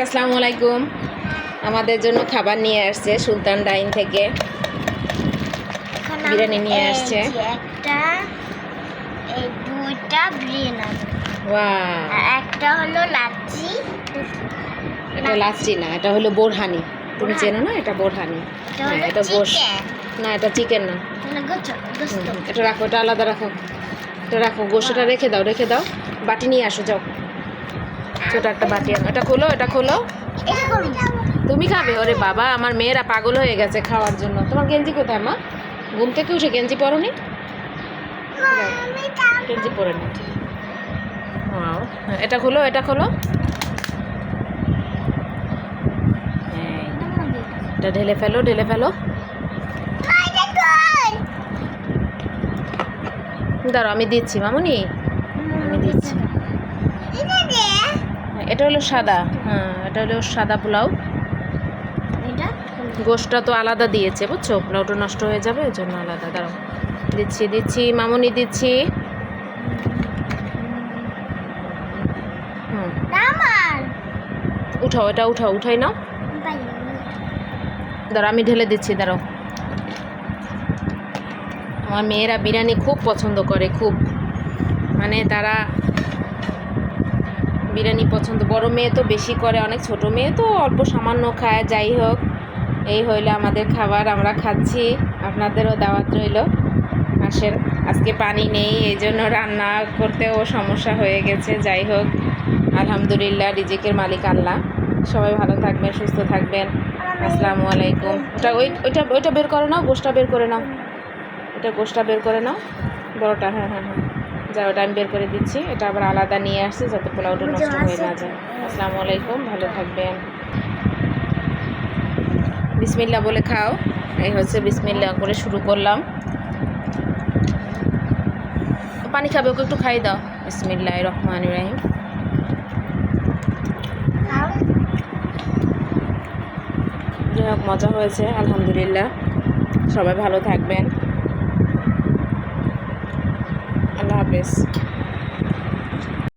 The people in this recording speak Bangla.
আসসালামু আলাইকুম। আমাদের জন্য খাবার নিয়ে আসছে সুলতান ডাইন থেকে, বিরিয়ানি নিয়ে আসছে। একটা এই দুইটা বিরিয়ানি, ওয়াও, আর একটা হলো লাচ্ছি। এটা লাচ্ছি না, এটা হলো বোরহানি। তুমি চেনো না? এটা বোরহানি। হ্যাঁ, এটা গোশত না, এটা চিকেন না। এটা রাখো, এটা আলাদা রাখো, এটা রাখো। গোশতটা রেখে দাও, রেখে দাও। বাটি নিয়ে আসো, যাও। ছোট একটা বাটি আনো। এটা খোলো, এটা খোলো। তুমি খাবে? ওরে বাবা, আমার মেয়েরা পাগল হয়ে গেছে খাওয়ার জন্য। তোমার গেঞ্জি কোথায় মা? ঘুম থেকে উঠে গেঞ্জি পরোনি? গেঞ্জি পরে নি। এটা খোলো, এটা খোলো। এটা ঢেলে ফেলো, ঢেলে ফেলো। দাঁড়াও, আমি দিচ্ছি মামুনি, আমি দিচ্ছি। এটা হলো সাদা, হ্যাঁ, এটা হলো সাদা পোলাও। গোশতটা তো আলাদা দিয়েছে, বুঝছো? পোলাওটা নষ্ট হয়ে যাবে, ওই জন্য আলাদা। দাঁড়াও, দিচ্ছি দিচ্ছি মামুনি, দিচ্ছি। উঠাও, এটা উঠাও, উঠাই নাও। দাঁড়াও, আমি ঢেলে দিচ্ছি, দাঁড়াও। আমার মেয়েরা বিরিয়ানি খুব পছন্দ করে, খুব, মানে তারা বিরিয়ানি পছন্দ। বড় মেয়ে তো বেশি করে, অনেক ছোট মেয়ে তো অল্প সামান্য খায়। যাই হোক, এই হইলো আমাদের খাবার, আমরা খাচ্ছি। আপনাদেরও দাওয়াত রইল, আসেন। আজকে পানি নেই, এই জন্য রান্না করতেও সমস্যা হয়ে গেছে। যাই হোক, আলহামদুলিল্লাহ, রিজিকের মালিক আল্লাহ। সবাই ভালো থাকবেন, সুস্থ থাকবেন। আসসালামু আলাইকুম। ওটা ওইটা ওইটা বের করে নাও, গোশতটা বের করে নাও। এটা গোশতটা বের করে নাও, বড়টা। হ্যাঁ হ্যাঁ হ্যাঁ, যা, ওটা আমি বের করে দিচ্ছি। এটা আবার আলাদা নিয়ে আসছি যাতে পোলাওটা নষ্ট হয়ে না যায়। আসসালামু আলাইকুম, ভালো থাকবেন। বিসমিল্লাহ বলে খাও। এই হচ্ছে বিসমিল্লাহ করে শুরু করলাম। পানি খাবে, ওকে একটু খাই দাও। বিসমিল্লাহির রহমানির রহিম। যাই হোক, মজা হয়েছে, আলহামদুলিল্লাহ। সবাই ভালো থাকবেন। আল্লাহ হাফেজ।